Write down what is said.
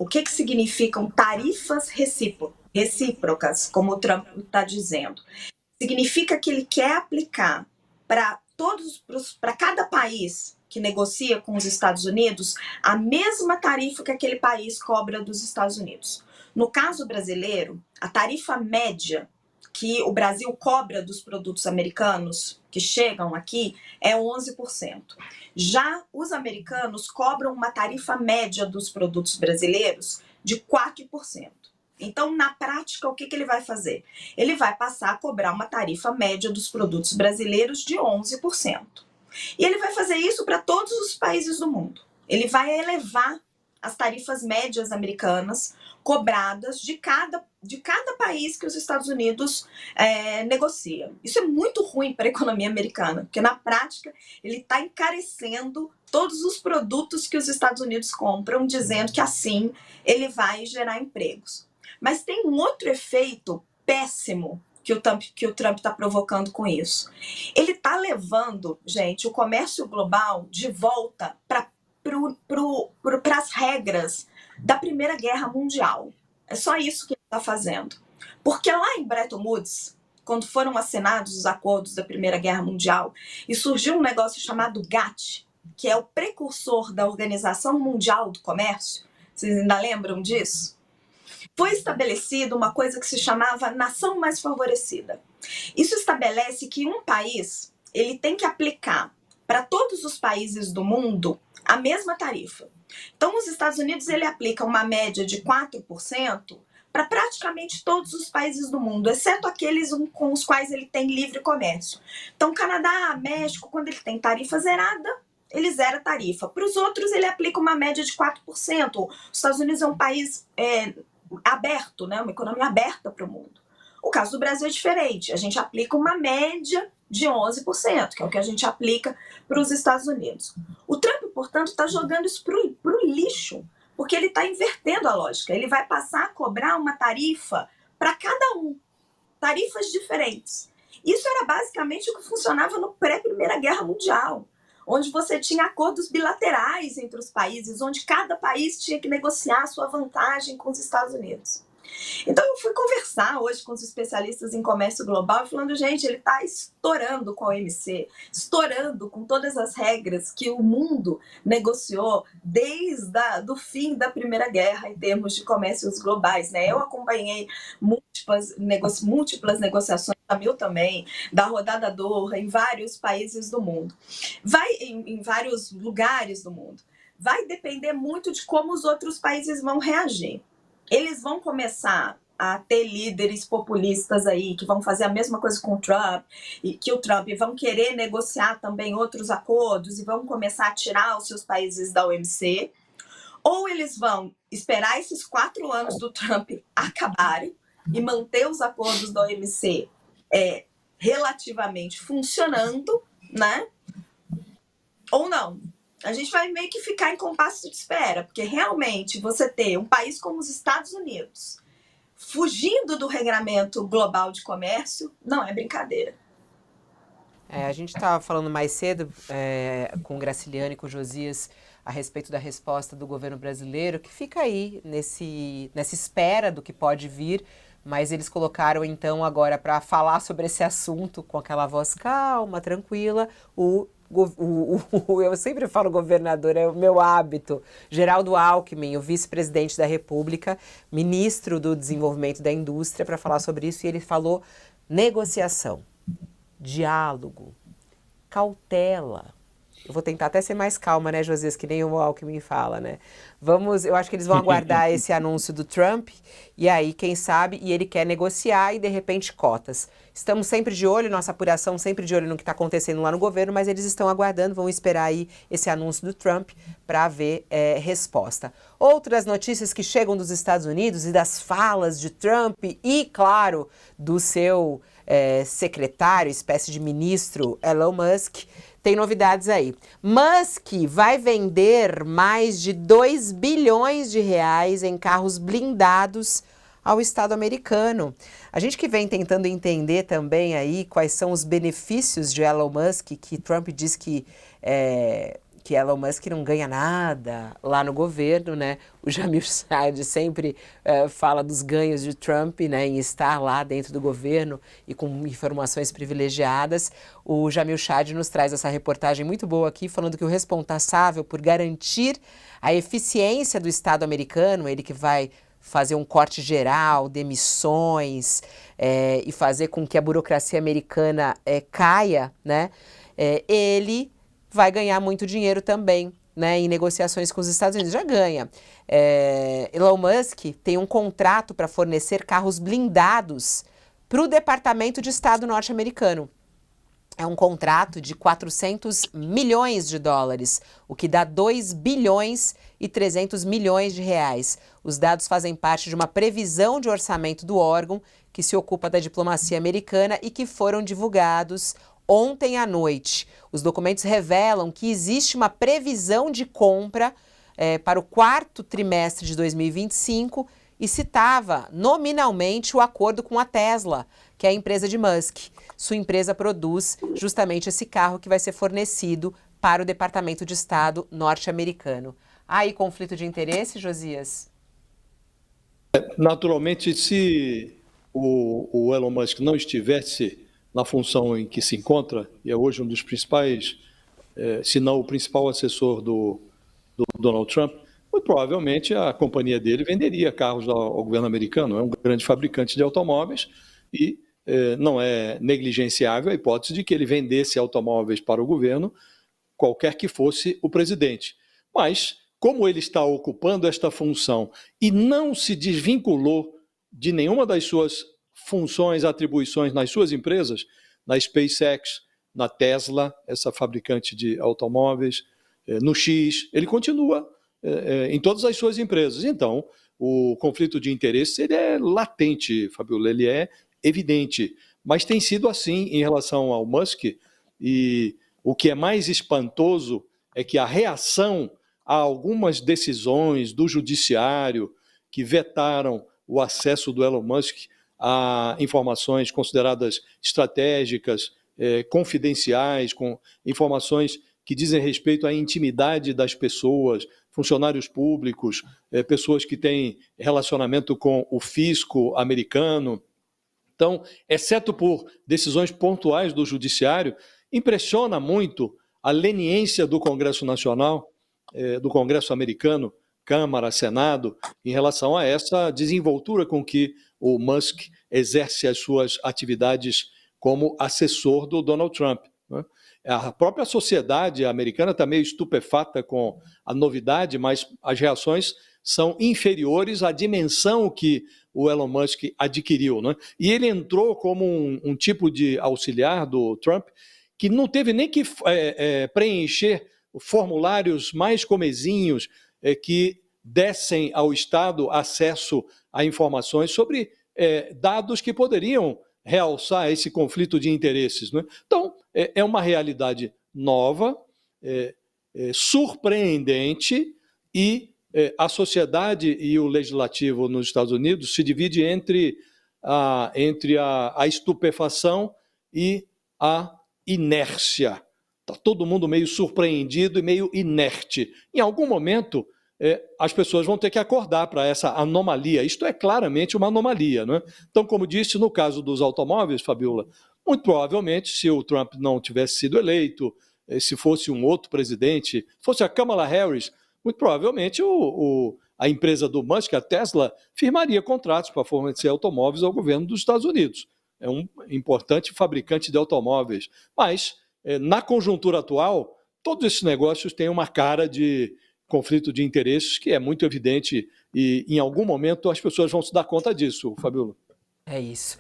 O que significam tarifas recíprocas, como o Trump está dizendo? Significa que ele quer aplicar para cada país que negocia com os Estados Unidos a mesma tarifa que aquele país cobra dos Estados Unidos. No caso brasileiro, a tarifa média que o Brasil cobra dos produtos americanos que chegam aqui é 11%. Já os americanos cobram uma tarifa média dos produtos brasileiros de 4%. Então, na prática, o que ele vai fazer? Ele vai passar a cobrar uma tarifa média dos produtos brasileiros de 11%. E ele vai fazer isso para todos os países do mundo. Ele vai elevar as tarifas médias americanas cobradas de cada país que os Estados Unidos negocia. Isso é muito ruim para a economia americana, porque na prática ele está encarecendo todos os produtos que os Estados Unidos compram, dizendo que assim ele vai gerar empregos. Mas tem um outro efeito péssimo que o Trump está provocando com isso. Ele está levando, gente, o comércio global de volta para as regras da Primeira Guerra Mundial. É só isso que ele está fazendo. Porque lá em Bretton Woods, quando foram assinados os acordos da Primeira Guerra Mundial, e surgiu um negócio chamado GATT, que é o precursor da Organização Mundial do Comércio, vocês ainda lembram disso? Foi estabelecida uma coisa que se chamava nação mais favorecida. Isso estabelece que um país ele tem que aplicar para todos os países do mundo a mesma tarifa. Então, os Estados Unidos ele aplica uma média de 4% para praticamente todos os países do mundo, exceto aqueles com os quais ele tem livre comércio. Então, Canadá, México, quando ele tem tarifa zerada, ele zera a tarifa. Para os outros, ele aplica uma média de 4%. Os Estados Unidos é um país aberto, né? Uma economia aberta para o mundo. O caso do Brasil é diferente. A gente aplica uma média de 11%, que é o que a gente aplica para os Estados Unidos. O Trump, portanto, está jogando isso para o lixo, porque ele está invertendo a lógica. Ele vai passar a cobrar uma tarifa para cada um, tarifas diferentes. Isso era basicamente o que funcionava no pré-Primeira Guerra Mundial, onde você tinha acordos bilaterais entre os países, onde cada país tinha que negociar a sua vantagem com os Estados Unidos. Então eu fui conversar hoje com os especialistas em comércio global, falando, gente, ele está estourando com a OMC, estourando com todas as regras que o mundo negociou desde o fim da Primeira Guerra em termos de comércios globais, né? Eu acompanhei múltiplas negociações, a Mil também, da rodada Doha em vários países do mundo, em vários lugares do mundo. Vai depender muito de como os outros países vão reagir. Eles vão começar a ter líderes populistas aí, que vão fazer a mesma coisa com o Trump, e que o Trump vão querer negociar também outros acordos e vão começar a tirar os seus países da OMC, ou eles vão esperar esses 4 anos do Trump acabarem e manter os acordos da OMC relativamente funcionando, né? Ou não. A gente vai meio que ficar em compasso de espera, porque realmente você ter um país como os Estados Unidos fugindo do regramento global de comércio não é brincadeira. A gente estava falando mais cedo com o Graciliano e com o Josias a respeito da resposta do governo brasileiro, que fica aí nessa espera do que pode vir, mas eles colocaram então agora para falar sobre esse assunto com aquela voz calma, tranquila, eu sempre falo governador, é o meu hábito, Geraldo Alckmin, o vice-presidente da República, ministro do Desenvolvimento da Indústria, para falar sobre isso, e ele falou negociação, diálogo, cautela. Eu vou tentar até ser mais calma, né, Josias, que nem o Alckmin fala, né? Eu acho que eles vão aguardar esse anúncio do Trump, e aí, quem sabe, e ele quer negociar e, de repente, cotas. Estamos sempre de olho, nossa apuração sempre de olho no que está acontecendo lá no governo, mas eles estão aguardando, vão esperar aí esse anúncio do Trump para ver resposta. Outras notícias que chegam dos Estados Unidos e das falas de Trump e, claro, do seu secretário, espécie de ministro, Elon Musk, tem novidades aí. Musk vai vender mais de 2 bilhões de reais em carros blindados ao Estado americano. A gente que vem tentando entender também aí quais são os benefícios de Elon Musk, que Trump diz que que Elon Musk não ganha nada lá no governo, né? O Jamil Chad sempre fala dos ganhos de Trump, né, em estar lá dentro do governo e com informações privilegiadas. O Jamil Chad nos traz essa reportagem muito boa aqui, falando que o responsável por garantir a eficiência do Estado americano, ele que vai fazer um corte geral, demissões, e fazer com que a burocracia americana caia, né? Ele vai ganhar muito dinheiro também, né, em negociações com os Estados Unidos. Já ganha. Elon Musk tem um contrato para fornecer carros blindados para o Departamento de Estado norte-americano. É um contrato de 400 milhões de dólares, o que dá 2 bilhões e 300 milhões de reais. Os dados fazem parte de uma previsão de orçamento do órgão que se ocupa da diplomacia americana e que foram divulgados ontem à noite. Os documentos revelam que existe uma previsão de compra para o quarto trimestre de 2025 e citava nominalmente o acordo com a Tesla, que é a empresa de Musk. Sua empresa produz justamente esse carro que vai ser fornecido para o Departamento de Estado norte-americano. Aí, conflito de interesse, Josias? Naturalmente, se o Elon Musk não estivesse na função em que se encontra, e é hoje um dos principais, se não o principal assessor do Donald Trump, muito provavelmente a companhia dele venderia carros ao governo americano. É um grande fabricante de automóveis e não é negligenciável a hipótese de que ele vendesse automóveis para o governo, qualquer que fosse o presidente. Mas, como ele está ocupando esta função e não se desvinculou de nenhuma das suas funções, atribuições nas suas empresas, na SpaceX, na Tesla, essa fabricante de automóveis, no X, ele continua em todas as suas empresas. Então, o conflito de interesses ele é latente, Fabiola, ele é evidente, mas tem sido assim em relação ao Musk, e o que é mais espantoso é que a reação a algumas decisões do judiciário que vetaram o acesso do Elon Musk a informações consideradas estratégicas, confidenciais, com informações que dizem respeito à intimidade das pessoas, funcionários públicos, pessoas que têm relacionamento com o fisco americano. Então, exceto por decisões pontuais do judiciário, impressiona muito a leniência do Congresso Nacional, do Congresso americano, Câmara, Senado, em relação a essa desenvoltura com que o Musk exerce as suas atividades como assessor do Donald Trump, né? A própria sociedade americana está meio estupefata com a novidade, mas as reações são inferiores à dimensão que o Elon Musk adquiriu, né? E ele entrou como um tipo de auxiliar do Trump que não teve nem que preencher formulários mais comezinhos que dessem ao Estado acesso a informações sobre dados que poderiam realçar esse conflito de interesses, né? Então, é uma realidade nova, surpreendente, e a sociedade e o legislativo nos Estados Unidos se divide entre a estupefação e a inércia. Está todo mundo meio surpreendido e meio inerte. Em algum momento, as pessoas vão ter que acordar para essa anomalia. Isto é claramente uma anomalia, não é? Então, como disse, no caso dos automóveis, Fabiola, muito provavelmente, se o Trump não tivesse sido eleito, se fosse um outro presidente, fosse a Kamala Harris, muito provavelmente a empresa do Musk, a Tesla, firmaria contratos para fornecer automóveis ao governo dos Estados Unidos. É um importante fabricante de automóveis. Mas, na conjuntura atual, todos esses negócios têm uma cara de conflito de interesses que é muito evidente e, em algum momento, as pessoas vão se dar conta disso, Fabiola. É isso.